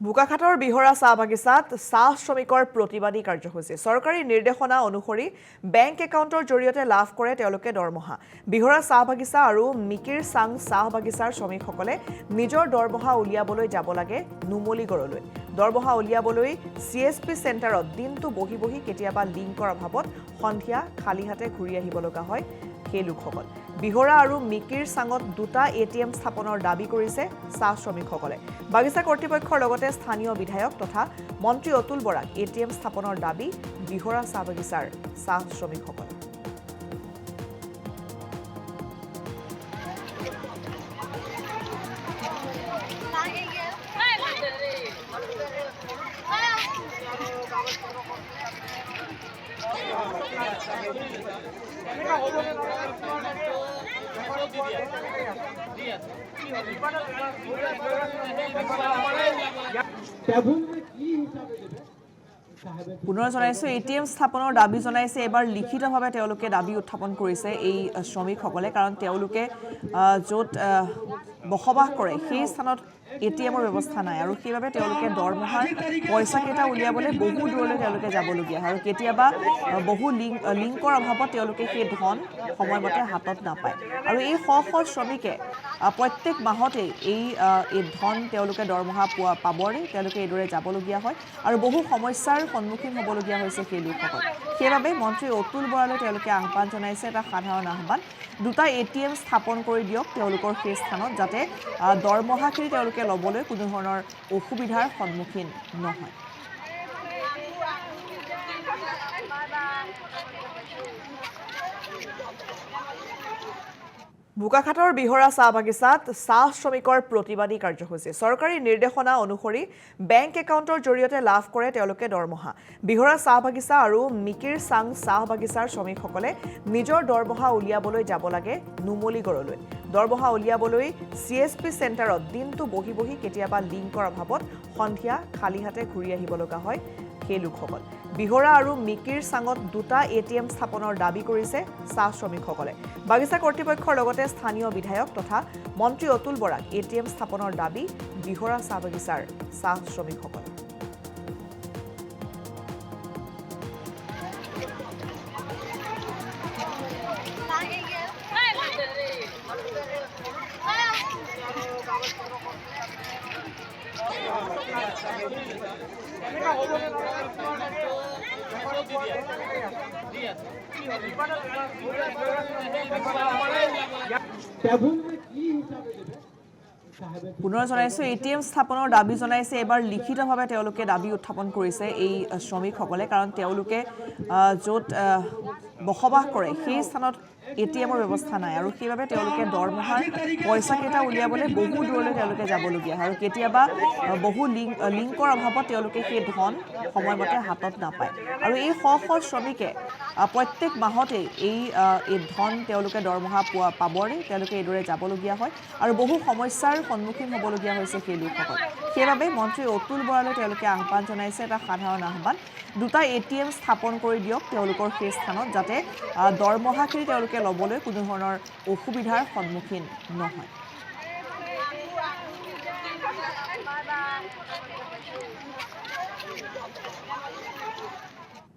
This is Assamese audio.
বোকাখাতৰ বিহৰা চাহ বাগিচাত চাহ শ্ৰমিকৰ প্ৰতিবাদী কাৰ্যসূচী চৰকাৰী নিৰ্দেশনা অনুসৰি বেংক একাউণ্টৰ জৰিয়তে লাভ কৰে তেওঁলোকে দৰমহা বিহৰা চাহ বাগিচা আৰু মিকিৰ চাং চাহ বাগিচাৰ শ্ৰমিকসকলে নিজৰ দৰমহা উলিয়াবলৈ যাব লাগে নুমলীগড়লৈ দৰমহা উলিয়াবলৈ চিএছপি চেণ্টাৰত দিনটো বহি বহি কেতিয়াবা লিংকৰ অভাৱত সন্ধিয়া খালী হাতে ঘূৰি আহিব লগা হয় সেই লোকসকল বিহৰা আৰু মিকিৰ চাঙত দুটা এটিএম স্থাপনৰ দাবী কৰিছে চাহ শ্ৰমিকসকলে বাগিচা কৰ্তৃপক্ষৰ লগতে স্থানীয় বিধায়ক তথা মন্ত্ৰী অতুল বৰাক এটিএম স্থাপনৰ দাবী বিহৰা চাহ বাগিচাৰ চাহ শ্ৰমিকসকল পুনৰ জনাইছো এটিএম স্থাপনৰ দাবী জনাইছে এবাৰ লিখিতভাৱে তেওঁলোকে দাবী উত্থাপন কৰিছে এই শ্ৰমিকসকলে কাৰণ তেওঁলোকে য'ত বসবাস কৰে সেই স্থানত এটিএমৰ ব্যৱস্থা নাই আৰু সেইবাবে তেওঁলোকে দৰমহাৰ পইচা কেইটা উলিয়াবলৈ বহু দূৰলৈ তেওঁলোকে যাবলগীয়া হয় আৰু কেতিয়াবা বহু লিংকৰ অভাৱত তেওঁলোকে সেই ধন সময়মতে হাতত নাপায় আৰু এই শ শ শ্ৰমিকে প্ৰত্যেক মাহতে এই ধন তেওঁলোকে দৰমহা পাবৰে তেওঁলোকে এইদৰে যাবলগীয়া হয় আৰু বহু সমস্যাৰ সন্মুখীন হ'বলগীয়া হৈছে সেই লোকসকল সেইবাবে মন্ত্ৰী অতুল বৰালৈ তেওঁলোকে আহ্বান জনাইছে এটা সাধাৰণ আহ্বান দুটা এটিএম স্থাপন কৰি দিয়ক তেওঁলোকৰ সেই স্থানত যাতে দৰমহাখিনি তেওঁলোকে ল'বলৈ কোনো ধৰণৰ অসুবিধাৰ সন্মুখীন নহয় বোকাখাতৰ বিহৰা চাহ বাগিচাত চাহ শ্ৰমিকৰ প্ৰতিবাদী কাৰ্যসূচী চৰকাৰী নিৰ্দেশনা অনুসৰি বেংক একাউণ্টৰ জৰিয়তে লাভ কৰে তেওঁলোকে দৰমহা বিহৰা চাহ বাগিচা আৰু মিকিৰ চাং চাহ বাগিচাৰ শ্ৰমিকসকলে নিজৰ দৰমহা উলিয়াবলৈ যাব লাগে নুমলীগড়লৈ দৰমহা উলিয়াবলৈ চিএছপি চেণ্টাৰত দিনটো বহি বহি কেতিয়াবা লিংকৰ অভাৱত সন্ধিয়া খালী হাতে ঘূৰি আহিব লগা হয় সেই লোকসকল বিহৰা আৰু মিকিৰ চাঙত দুটা এটিএম স্থাপনৰ দাবী কৰিছে চাহ শ্ৰমিকসকলে বাগিচা কৰ্তৃপক্ষৰ লগতে স্থানীয় বিধায়ক তথা মন্ত্ৰী অতুল বৰাক এটিএম স্থাপনৰ দাবী বিহৰা চাহ বাগিচাৰ চাহ শ্ৰমিকসকল পুনৰ জনাইছো এটিএম স্থাপনৰ দাবী জনাইছে এবাৰ লিখিতভাৱে তেওঁলোকে দাবী উত্থাপন কৰিছে এই শ্ৰমিকসকলে কাৰণ তেওঁলোকে য'ত বসবাস কৰে সেই স্থানত এটিএমৰ ব্যৱস্থা নাই আৰু সেইবাবে তেওঁলোকে দৰমহাৰ পইচা কেইটা উলিয়াবলৈ বহু দূৰলৈ তেওঁলোকে যাবলগীয়া হয় আৰু কেতিয়াবা বহু লিংকৰ অভাৱত তেওঁলোকে সেই ধন সময়মতে হাতত নাপায় আৰু এই শ শ শ্ৰমিকে প্ৰত্যেক মাহতে এই ধন তেওঁলোকে দৰমহা পাবৰে তেওঁলোকে এইদৰে যাবলগীয়া হয় আৰু বহু সমস্যাৰ সন্মুখীন হ'বলগীয়া হৈছে সেই লোকসকল সেইবাবে মন্ত্ৰী অতুল বৰালৈ তেওঁলোকে আহ্বান জনাইছে এটা সাধাৰণ আহ্বান দুটা এটিএম স্থাপন কৰি দিয়ক তেওঁলোকৰ সেই স্থানত যাতে দৰমহাখিনি তেওঁলোকে ল'বলৈ কোনো ধৰণৰ অসুবিধাৰ সন্মুখীন নহয়